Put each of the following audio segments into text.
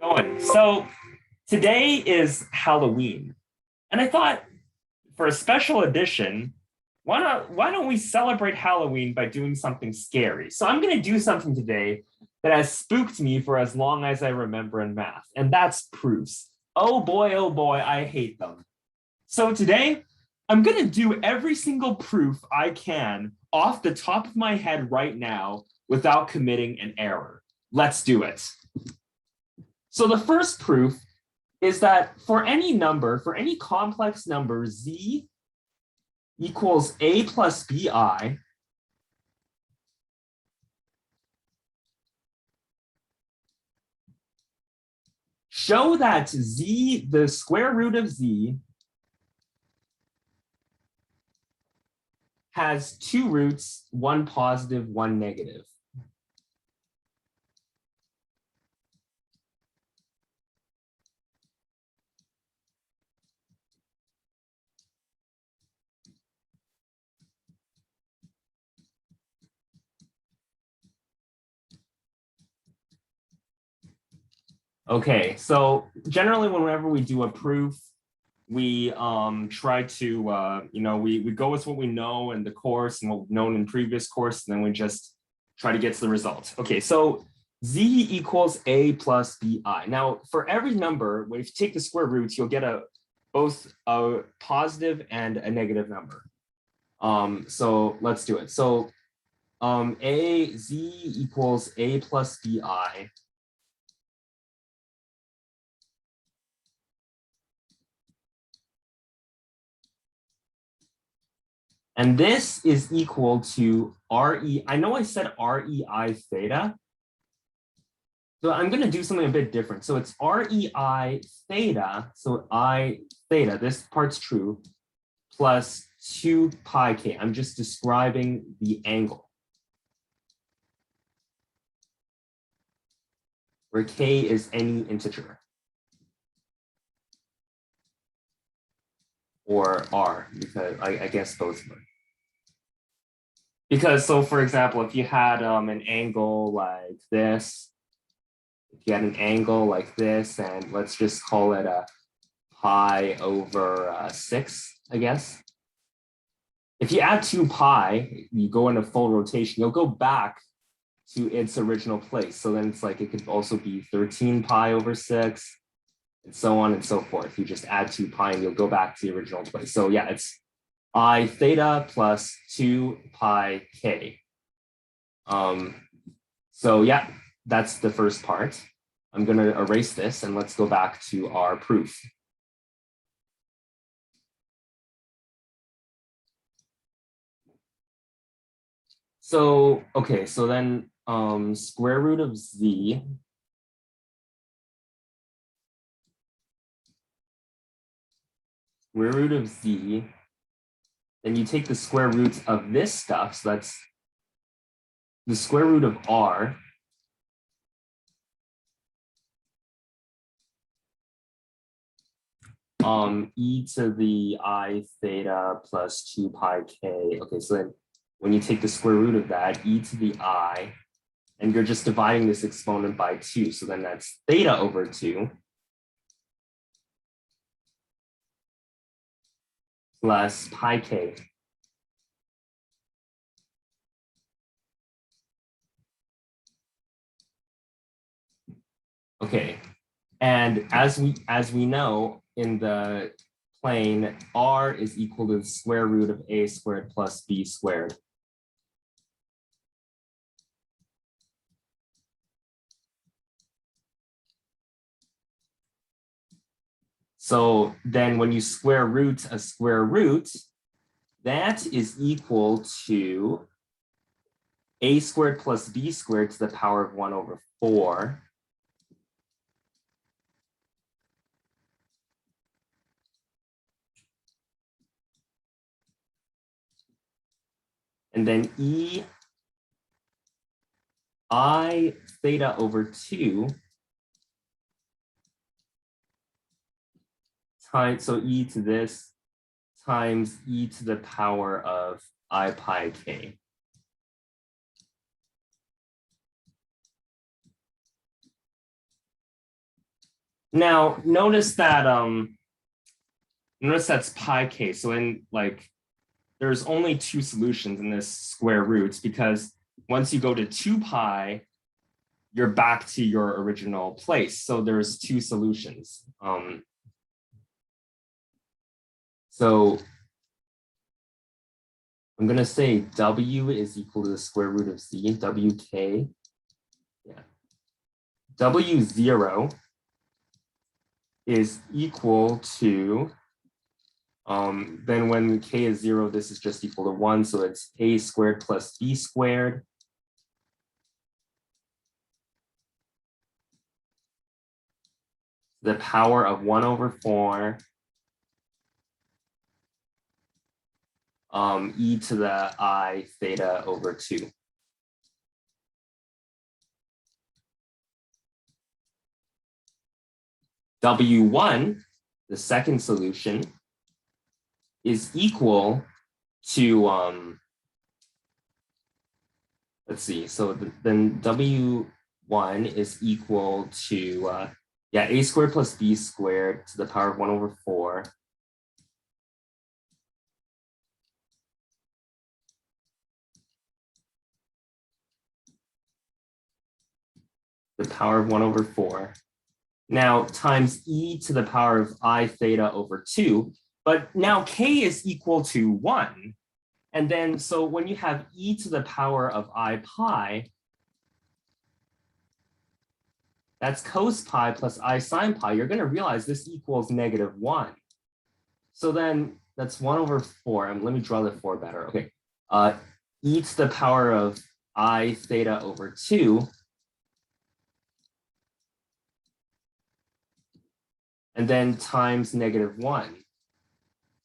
Going. So today is Halloween, and I thought for a special edition, why don't we celebrate Halloween by doing something scary? So I'm going to do something today that has spooked me for as long as I remember in math, and that's proofs. Oh boy, I hate them. So today, I'm going to do every single proof I can off the top of my head right now without committing an error. Let's do it. So the first proof is that for any number, for any complex number, z equals a plus bi, show that z, the square root of z, has two roots, one positive, one negative. Okay, so generally whenever we do a proof, we try to, we go with what we know in the course and what we've known in previous course, and then we just try to get to the result. Okay, so z equals a plus bi. Now, for every number, when you take the square roots, you'll get both a positive and a negative number. So let's do it. So z equals a plus bi. And this is equal to RE. I know I said REI theta. So I'm going to do something a bit different. So it's REI theta. So I theta, this part's true, plus 2 pi k. I'm just describing the angle, where k is any integer. Or r, because I guess both of them. Because, so for example, if you had an angle like this, if you had an angle like this, and let's just call it a pi over 6, I guess. If you add 2 pi, you go into full rotation, you'll go back to its original place. So then it's like, it could also be 13 pi over 6, and so on and so forth. You just add 2 pi and you'll go back to the original place. So yeah, it's I theta plus 2 pi k. So yeah, that's the first part. I'm going to erase this and let's go back to our proof. So, okay, so then square root of z square root of z, then you take the square root of this stuff, so that's the square root of r, e to the I theta plus 2 pi k. Okay, so then when you take the square root of that, e to the I, and you're just dividing this exponent by 2, so then that's theta over 2 plus pi k. Okay, and as we know, in the plane, r is equal to the square root of a squared plus b squared. So then when you square root a square root, that is equal to a squared plus b squared to the power of 1 over 4. And then e I theta over 2 times, so e to this times e to the power of I pi k. Now notice that's pi k. So in like there's only two solutions in this square roots because once you go to 2 pi, you're back to your original place. So there's two solutions. So I'm going to say W is equal to the square root of Z, WK. Yeah. W0 is equal to, then when K is 0, this is just equal to 1. So it's A squared plus B squared. The power of 1 over 4 e to the I theta over 2. W1, the second solution, is equal to, let's see, so then W1 is equal to, yeah, A squared plus B squared to the power of 1 over 4. The power of 1 over 4. Now times e to the power of I theta over 2. But now k is equal to 1. And then, so when you have e to the power of I pi, that's cos pi plus I sine pi. You're going to realize this equals -1. So then that's 1 over 4. Let me draw the 4 better. Okay. E to the power of I theta over 2. And then times -1.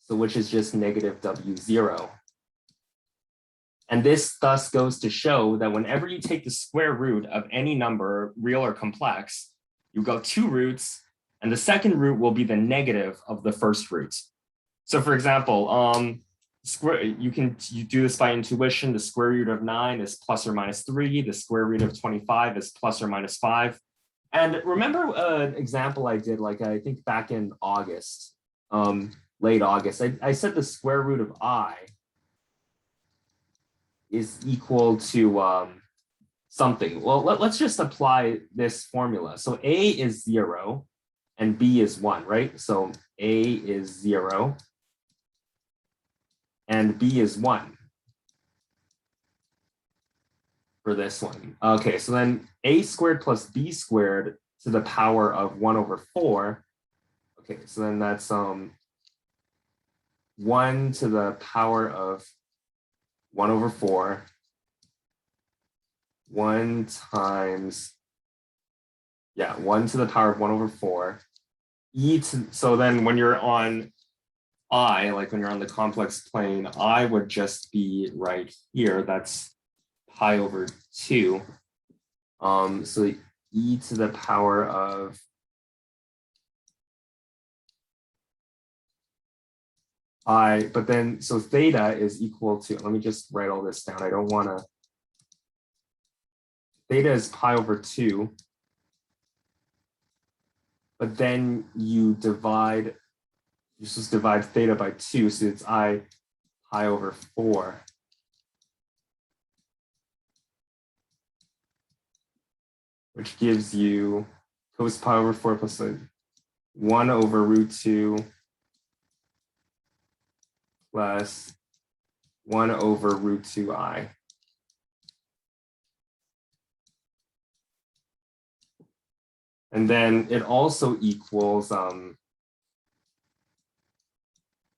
So which is just negative W0. And this thus goes to show that whenever you take the square root of any number, real or complex, you go 2 roots, and the second root will be the negative of the first root. So for example, you do this by intuition. The square root of 9 is plus or minus 3. The square root of 25 is plus or minus 5. And remember an example I did, like I think back in August, late August, I said the square root of I is equal to something. Well, let's just apply this formula. So A is 0 and B is 1, right? So A is 0 and B is 1 for this one. Okay, so then A squared plus B squared to the power of 1 over 4. Okay, so then that's 1 to the power of 1 over 4, 1 times, yeah, 1 to the power of 1 over 4, e to, so then when you're on I, like when you're on the complex plane, I would just be right here. That's pi over 2. So e to the power of I, but then, so theta is equal to, let me just write all this down. I don't want to, theta is pi over 2. But then you divide, you're supposed to divide theta by 2, so it's I pi over 4. Which gives you cos pi over 4 plus 1 over root 2 plus 1 over root 2i. And then it also equals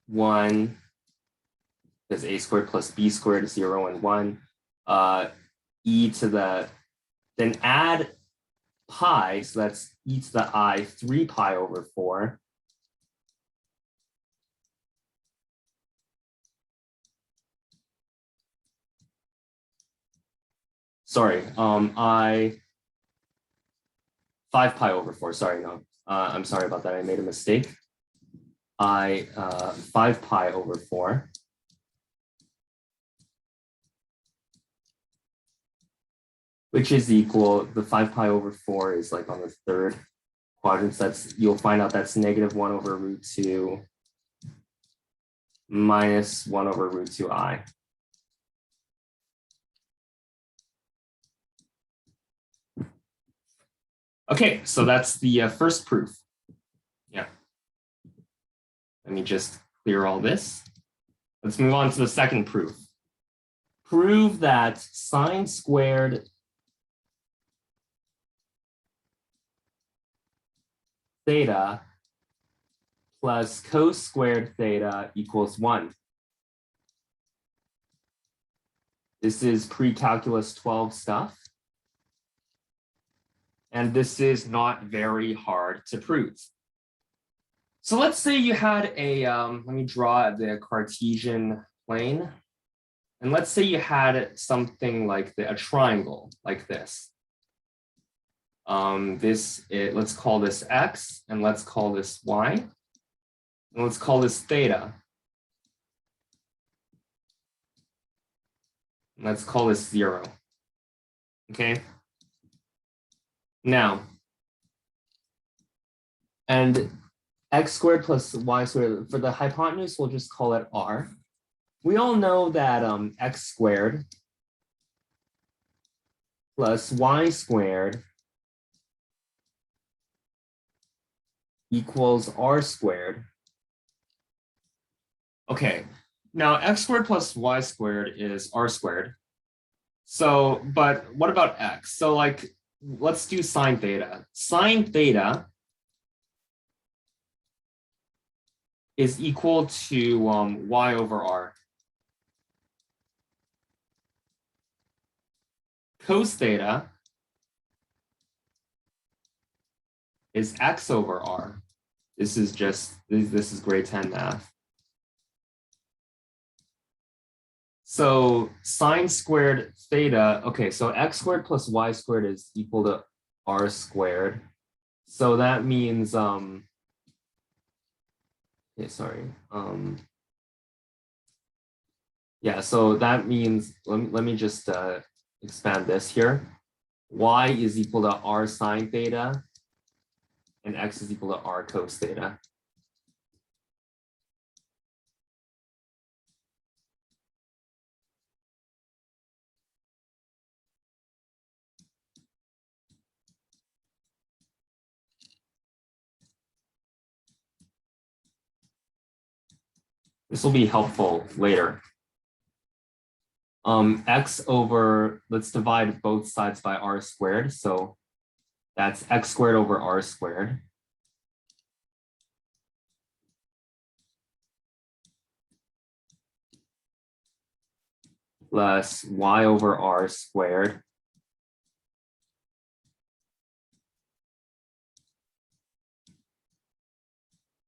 1, because a squared plus b squared is 0 and 1. E to the, then add pi, so that's e to the I 3 pi over 4. Sorry, I 5 pi over 4. Sorry, no. I'm sorry about that. I made a mistake. I 5 pi over 4. Which is equal, the 5 pi over 4 is like on the third quadrants, you'll find out that's -1/√2 minus 1/√2i. Okay, so that's the first proof. Yeah. Let me just clear all this. Let's move on to the second proof. Prove that sine squared theta plus cos squared theta equals 1. This is pre-calculus 12 stuff. And this is not very hard to prove. So let's say you had a, let me draw the Cartesian plane. And let's say you had something like a triangle like this. Let's call this x, and let's call this y. And let's call this theta. And let's call this 0. Okay. Now, and x squared plus y squared, for the hypotenuse, we'll just call it r. We all know that x squared plus y squared equals r squared. Okay, now x squared plus y squared is r squared. So, but what about x? So like, let's do sine theta. Sine theta is equal to y over r. Cos theta is x over r. This is grade 10 math. So sine squared theta, okay, so x squared plus y squared is equal to r squared. So that means, okay, sorry. Yeah, so that means, let me just expand this here. Y is equal to r sine theta, and x is equal to r cos theta. This will be helpful later. X over, let's divide both sides by r squared. So that's x squared over r squared. Plus y over r squared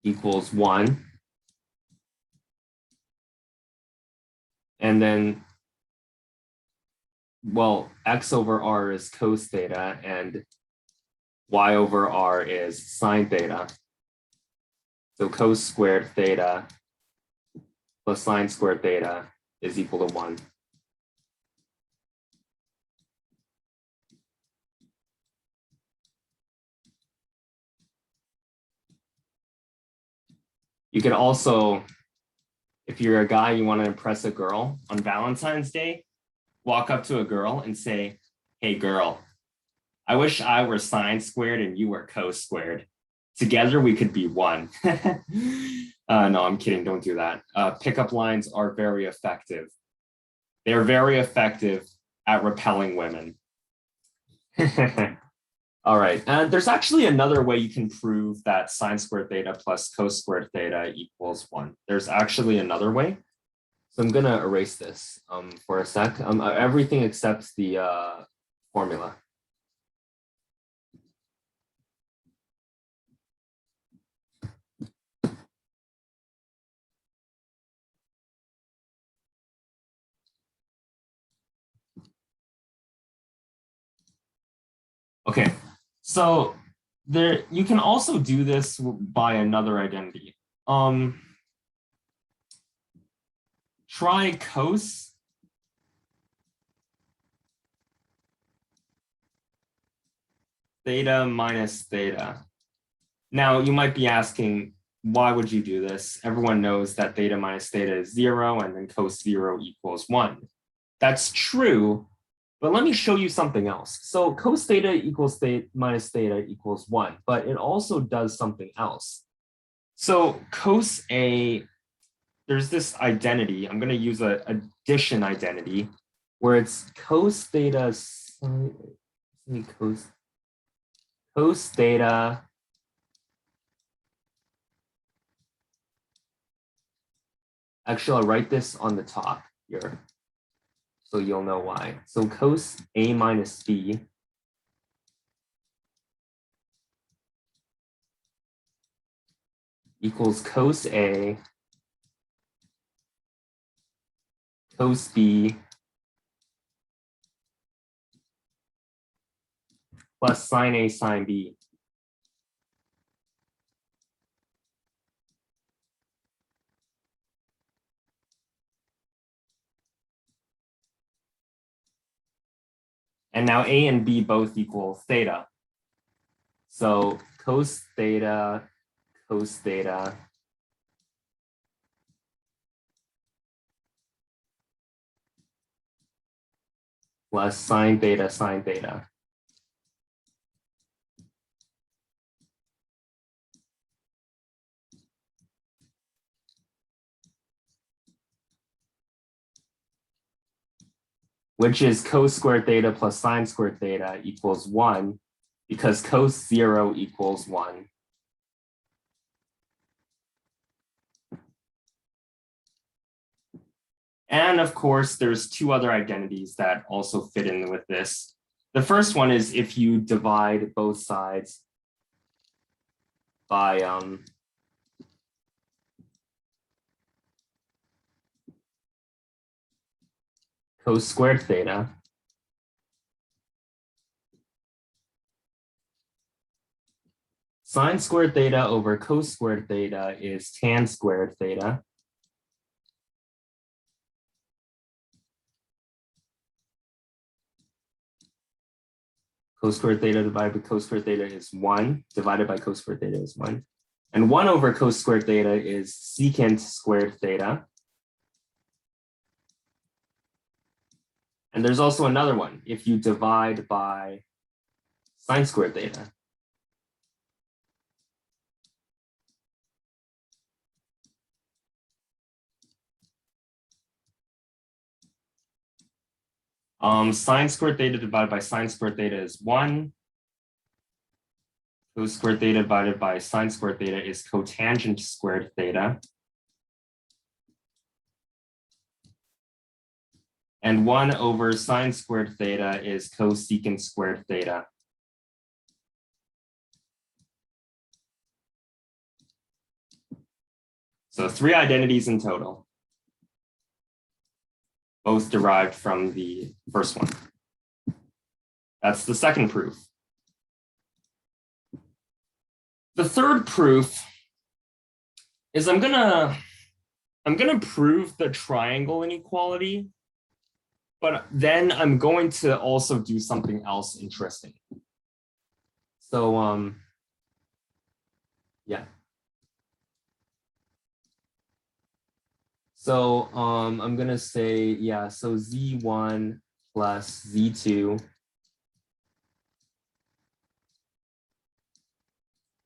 equals 1. And then, well, x over r is cos theta and y over r is sine theta. So cos squared theta plus sine squared theta is equal to 1. You could also, if you're a guy, you want to impress a girl on Valentine's Day, walk up to a girl and say, hey girl, I wish I were sine squared and you were cos squared. Together we could be 1. No, I'm kidding, don't do that. Pickup lines are very effective. They're very effective at repelling women. All right, and there's actually another way you can prove that sine squared theta plus cos squared theta equals 1. There's actually another way. So I'm gonna erase this for a sec. Everything except the formula. Okay, so there you can also do this by another identity. Try cos theta minus theta. Now, you might be asking, why would you do this? Everyone knows that theta minus theta is 0, and then cos 0 equals 1. That's true, but let me show you something else. So cos theta equals theta minus theta equals 1, but it also does something else. So cos A, there's this identity. I'm going to use an addition identity where it's cos theta, cos theta actually, I'll write this on the top here so you'll know why. So cos A minus B equals cos A cos B plus sine A sine B. And now A and B both equal theta. So cos theta plus sine theta. Which is cos squared theta plus sine squared theta equals 1, because cos 0 equals 1. And of course, there's two other identities that also fit in with this. The first one is if you divide both sides by cos squared theta, sine squared theta over cos squared theta is tan squared theta. Cos squared theta divided by cos squared theta is 1, divided by cos squared theta is 1. And 1 over cos squared theta is secant squared theta. And there's also another one, if you divide by sine squared theta. Sine squared theta divided by sine squared theta is 1. Cos squared theta divided by sine squared theta is cotangent squared theta. And 1 over sine squared theta is cosecant squared theta. So 3 identities in total, both derived from the first one. That's the second proof. The third proof is I'm gonna prove the triangle inequality, but then I'm going to also do something else interesting. So yeah. So I'm gonna say, yeah, so Z1 plus Z2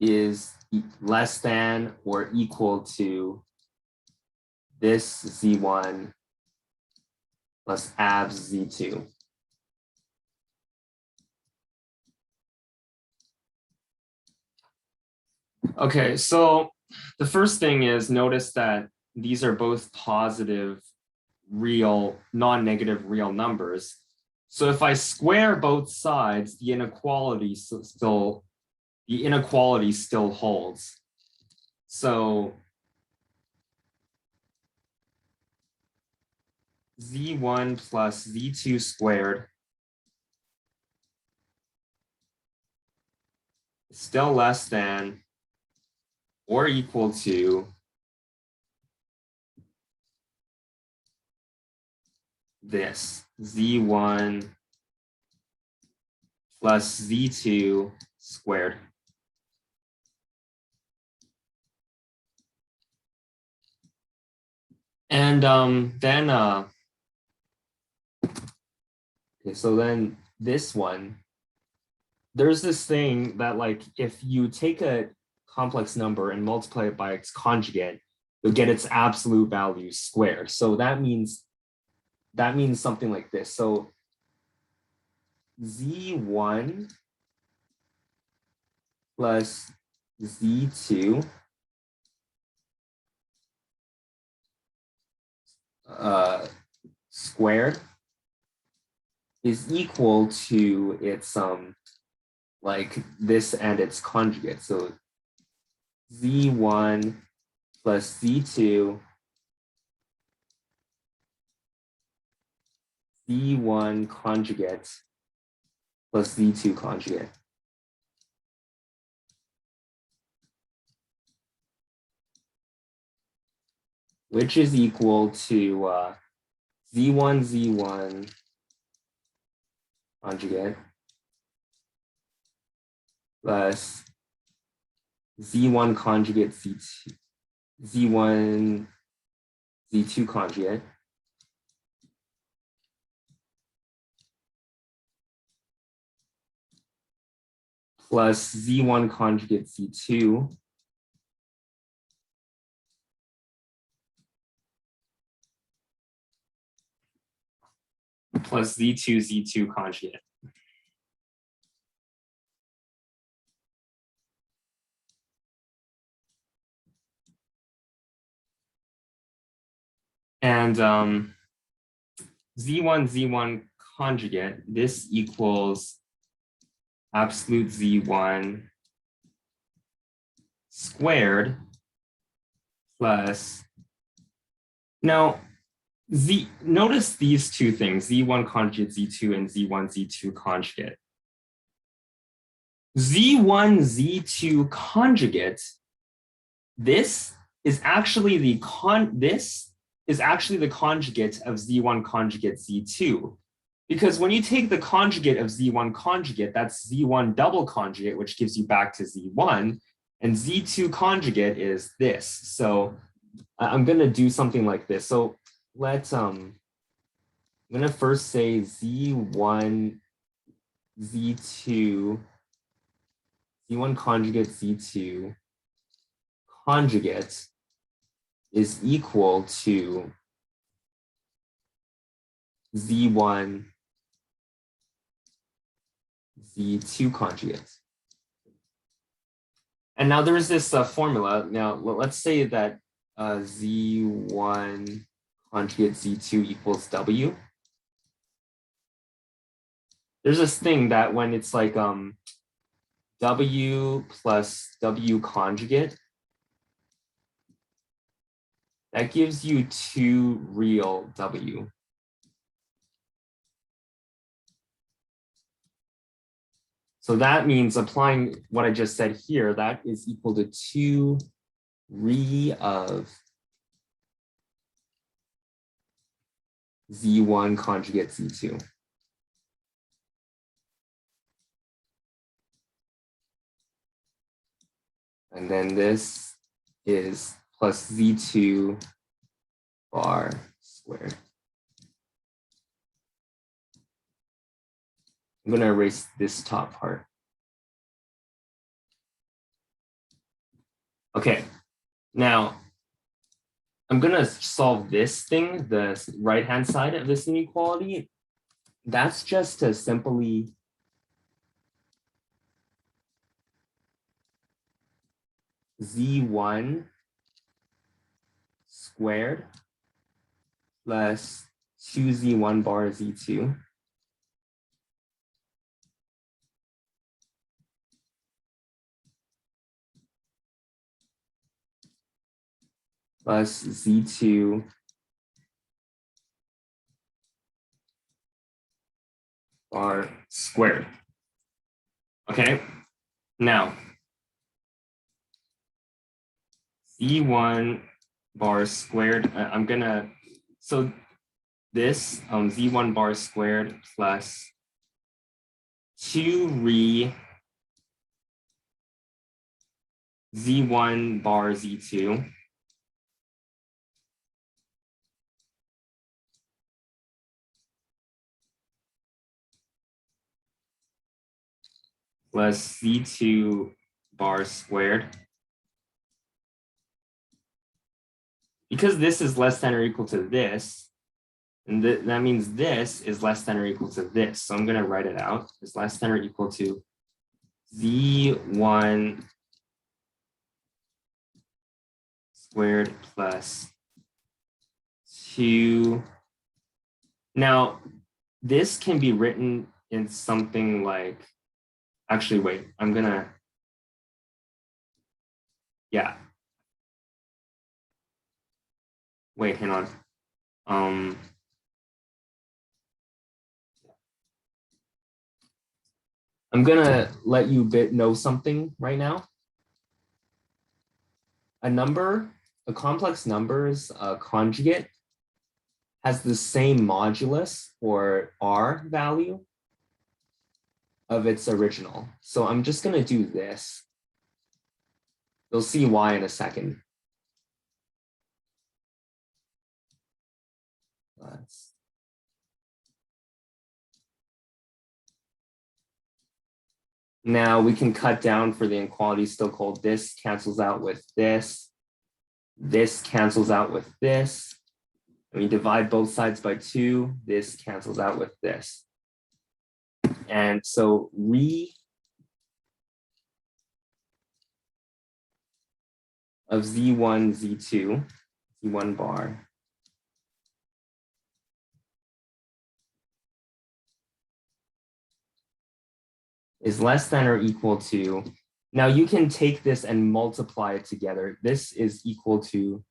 is less than or equal to this Z1 plus abs Z2. Okay, so the first thing is notice that these are both positive real, non-negative real numbers. So if I square both sides, the inequality still holds. So Z1 plus Z2 squared is still less than or equal to this Z1 plus Z2 squared. And then, okay, so then this one, there's this thing that like, if you take a complex number and multiply it by its conjugate, you'll get its absolute value squared. So that means something like this. So Z1 plus Z2 squared is equal to its like this and its conjugate. So Z1 plus Z2 Z1 conjugate plus Z2 conjugate. Which is equal to Z1 conjugate plus Z1 conjugate Z1 Z2 conjugate plus Z1 conjugate Z2 plus Z2 conjugate. And Z1 conjugate, this equals absolute Z1 squared plus, now notice these two things, Z1 conjugate Z2 and Z1 Z2 conjugate. Z1 Z2 conjugate, this is actually the conjugate of Z1 conjugate Z2. Because when you take the conjugate of Z1 conjugate, that's Z1 double conjugate, which gives you back to Z1, and Z2 conjugate is this. So I'm going to do something like this. So let's, I'm going to first say Z1 Z2, Z1 conjugate Z2 conjugate is equal to Z1 Z2 conjugate. And now there's this formula. Now let's say that Z1 conjugate Z2 equals W. There's this thing that when it's like W plus W conjugate, that gives you two real W. So that means applying what I just said here, that is equal to 2 re of Z1 conjugate Z2. And then this is plus Z2 bar squared. I'm going to erase this top part. Okay, now I'm going to solve this thing, the right-hand side of this inequality. That's just to simply Z1 squared plus 2Z1 bar Z2 plus Z2 bar squared. Okay, now Z1 bar squared, I'm gonna, so this Z1 bar squared plus 2 re Z1 bar Z2 plus z2 bar squared. Because this is less than or equal to this, and that means this is less than or equal to this. So I'm going to write it out. It's less than or equal to z1 squared plus 2. Now, this can be written in something like, actually, wait, I'm going to, yeah. Wait, hang on. I'm gonna let you know something right now. A complex number's conjugate has the same modulus or R value of its original. So I'm just gonna do this. You'll see why in a second. Now we can cut down for the inequality, still called this cancels out with this. This cancels out with this. And we divide both sides by 2. This cancels out with this. And so re of z1, z2, z1 bar is less than or equal to, now you can take this and multiply it together. This is equal to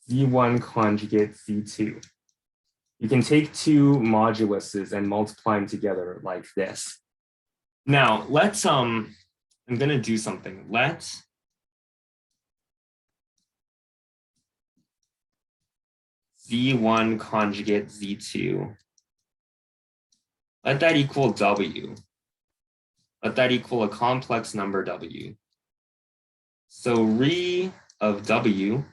z1 conjugate z2. You can take two moduluses and multiply them together like this. Now let's, I'm gonna do something. Let z1 conjugate z2, let that equal w. Let that equal a complex number w. So re of w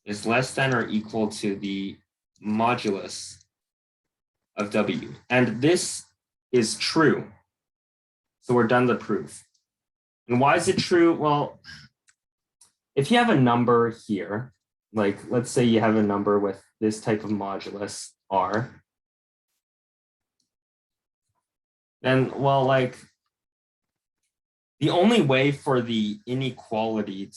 is less than or equal to the modulus of w. And this is true. So we're done the proof. And why is it true? Well, if you have a number here, like let's say you have a number with this type of modulus r, then, well, like the only way for the inequality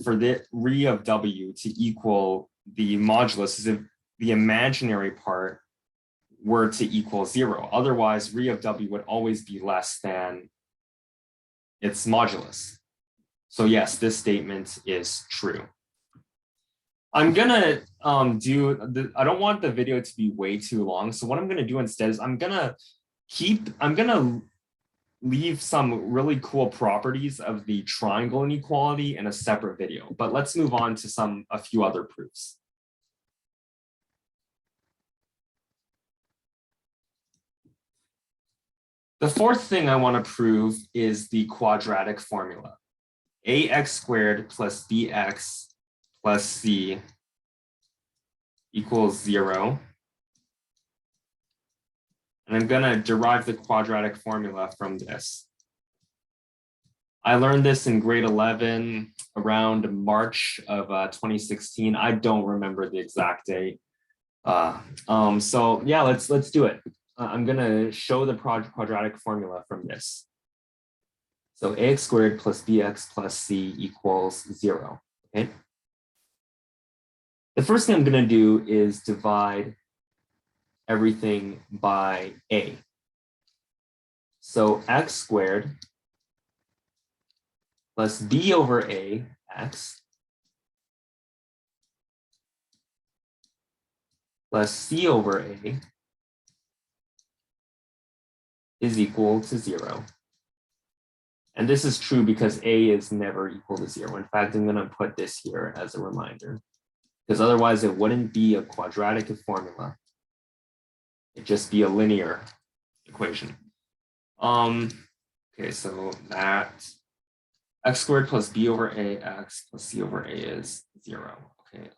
for the re of w to equal the modulus is if the imaginary part were to equal 0. Otherwise, re of w would always be less than its modulus. So yes, this statement is true. I'm gonna I don't want the video to be way too long. So what I'm gonna do instead is I'm gonna leave some really cool properties of the triangle inequality in a separate video, but let's move on to a few other proofs. The fourth thing I want to prove is the quadratic formula. ax squared plus bx plus c equals 0. And I'm going to derive the quadratic formula from this. I learned this in grade 11 around March of 2016. I don't remember the exact date. So yeah, let's do it. I'm going to show the quadratic formula from this. So ax squared plus bx plus c equals 0. Okay. The first thing I'm going to do is divide everything by a. So x squared plus b over a x plus c over a is equal to 0. And this is true because a is never equal to 0. In fact, I'm going to put this here as a reminder, because otherwise it wouldn't be a quadratic formula. It'd just be a linear equation. Okay, so that x squared plus b over a x plus c over a is 0. Okay,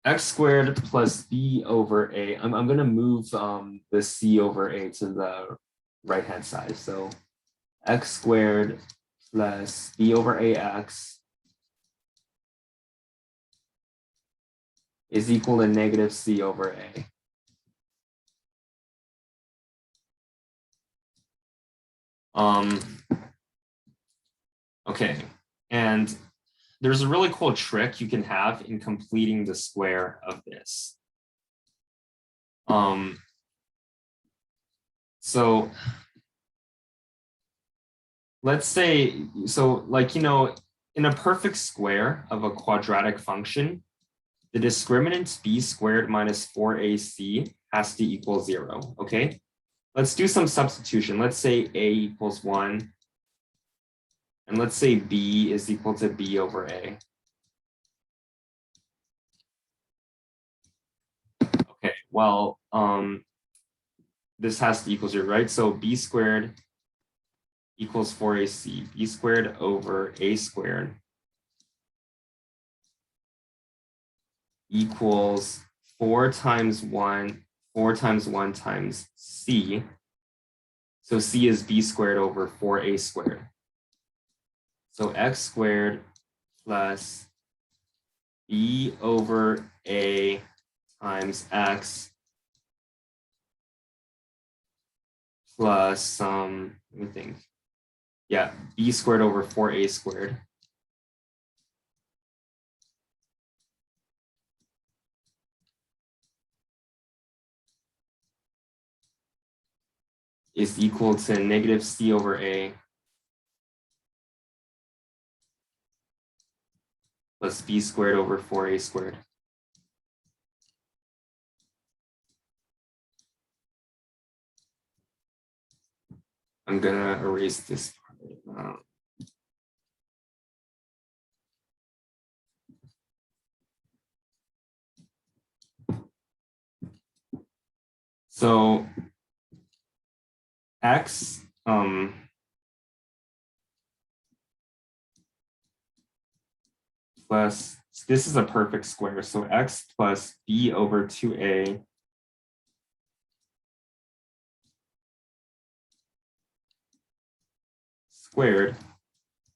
x squared plus b over a. I'm going to move the c over a to the right-hand side. So x squared plus b over ax is equal to negative c over a. Okay, and there's a really cool trick you can have in completing the square of this. So let's say, so like, you know, in a perfect square of a quadratic function, the discriminant b squared minus 4ac has to equal 0, okay? Let's do some substitution. Let's say a equals 1, and let's say b is equal to b over a. Okay, well, this has to equal 0, right? So b squared equals 4ac, b squared over a squared equals 4 times 1 times c. So c is b squared over 4a squared. So x squared plus b over a times x plus, let me think. Yeah, b squared over 4a squared. Is equal to negative c over a plus b squared over 4a squared. I'm gonna erase this part. So x plus, this is a perfect square, so x plus b over 2a squared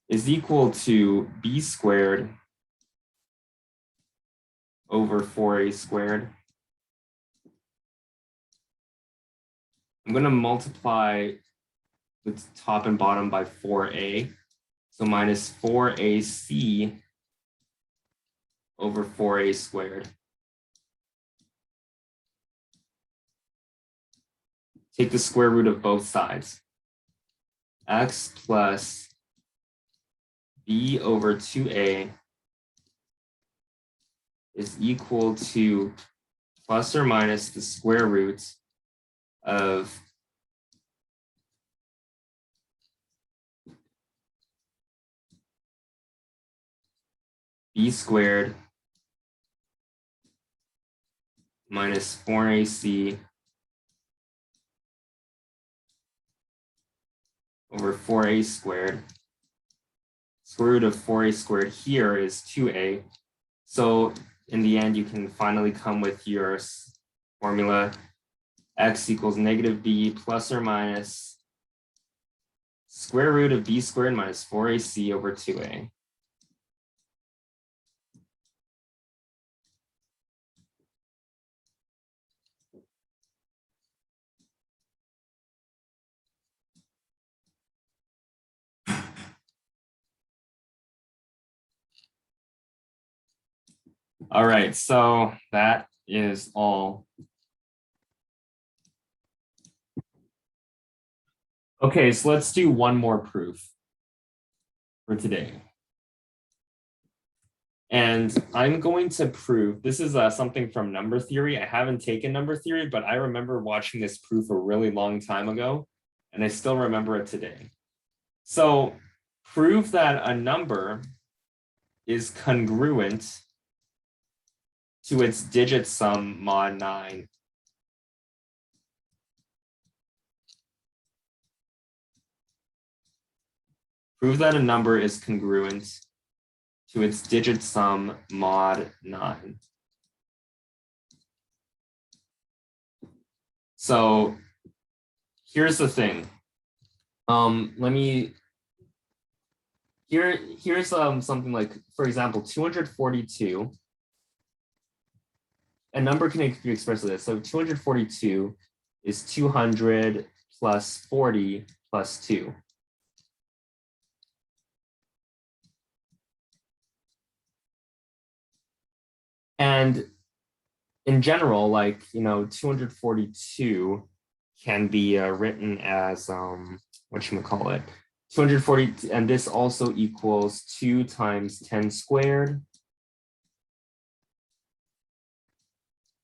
is equal to b squared over 4a squared. I'm going to multiply the top and bottom by 4a. So minus 4ac over 4a squared. Take the square root of both sides. X plus b over 2a is equal to plus or minus the square root of b squared minus 4ac over 4a squared. Square root of 4a squared here is 2a. So in the end, you can finally come with your formula. X equals negative b plus or minus square root of b squared minus 4ac over 2a. All right, so that is all. Okay, so let's do one more proof for today. And I'm going to prove, this is something from number theory. I haven't taken number theory, but I remember watching this proof a really long time ago, and I still remember it today. So prove that a number is congruent to its digit sum mod 9. Prove that a number is congruent to its digit sum mod 9. So here's the thing. Here's something like, for example, 242. A number can be expressed like this. So 242 is 200 plus 40 plus 2. And in general, like, 242 can be written as, whatchamacallit, 240, and this also equals 2 times 10 squared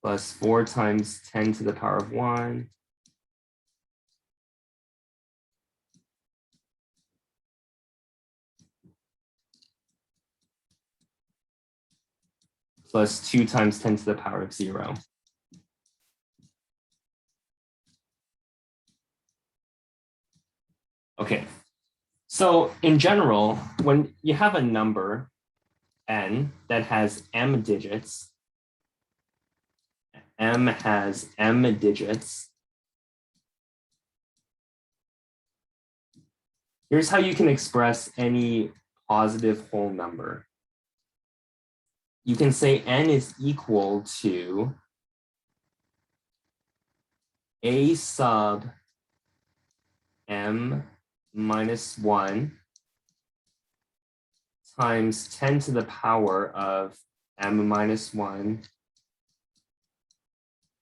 plus 4 times 10 to the power of 1 plus 2 times 10 to the power of 0. Okay, so in general, when you have a number n that has m digits, m has m digits, here's how you can express any positive whole number. You can say n is equal to a sub m minus 1 times 10 to the power of m minus 1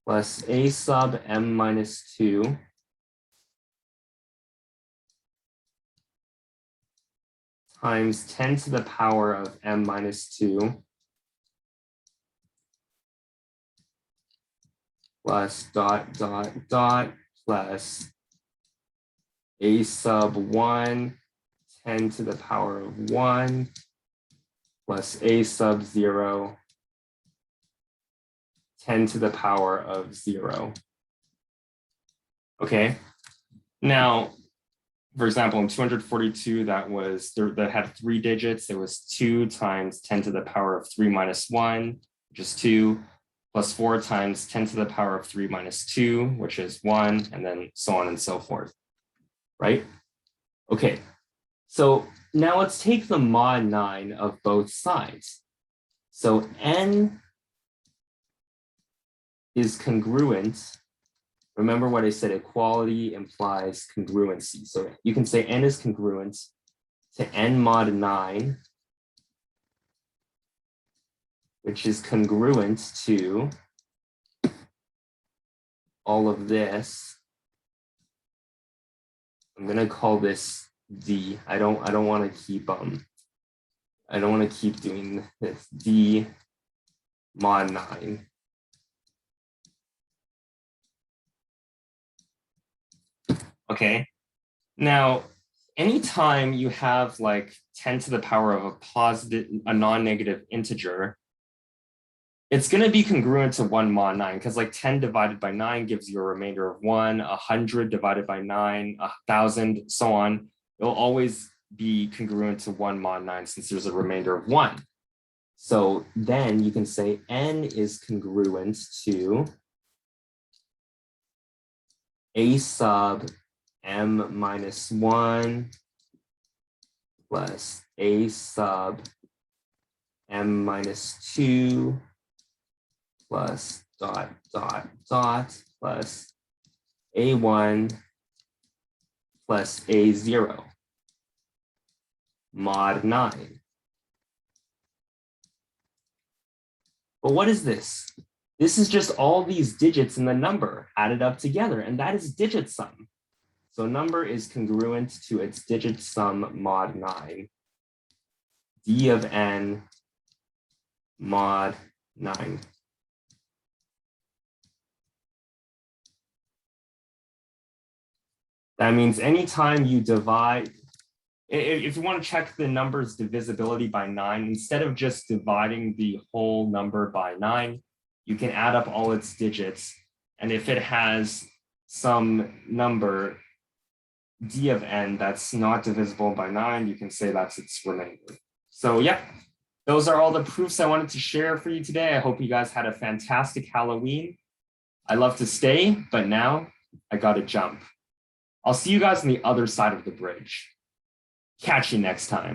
plus a sub m minus 2 times 10 to the power of m minus 2 plus dot dot dot plus a sub 1 10 to the power of 1 plus a sub 0 10 to the power of 0. Okay, now, for example, in 242, that had 3 digits. It was 2 times 10 to the power of 3 minus 1, which is 2, plus 4 times 10 to the power of 3 minus 2, which is 1, and then so on and so forth, right? Okay, so now let's take the mod 9 of both sides. So n is congruent. Remember what I said, equality implies congruency. So you can say n is congruent to n mod 9, which is congruent to all of this. I'm going to call this D. I don't want to keep doing this. D mod 9. Okay. Now, anytime you have like 10 to the power of a non-negative integer, it's going to be congruent to 1 mod 9, because like 10 divided by 9 gives you a remainder of 1, 100 divided by 9, 1,000, so on. It'll always be congruent to 1 mod 9 since there's a remainder of 1. So then you can say n is congruent to a sub m minus 1 plus a sub m minus 2 plus dot dot dot plus a1 plus a0 mod 9. But what is this? This is just all these digits in the number added up together, and that is digit sum. So number is congruent to its digit sum mod 9. D of n mod 9. That means anytime you divide, if you want to check the number's divisibility by 9, instead of just dividing the whole number by 9, you can add up all its digits. And if it has some number, D of n, that's not divisible by 9, you can say that's its remainder. So yeah, those are all the proofs I wanted to share for you today. I hope you guys had a fantastic Halloween. I love to stay, but now I gotta jump. I'll see you guys on the other side of the bridge. Catch you next time.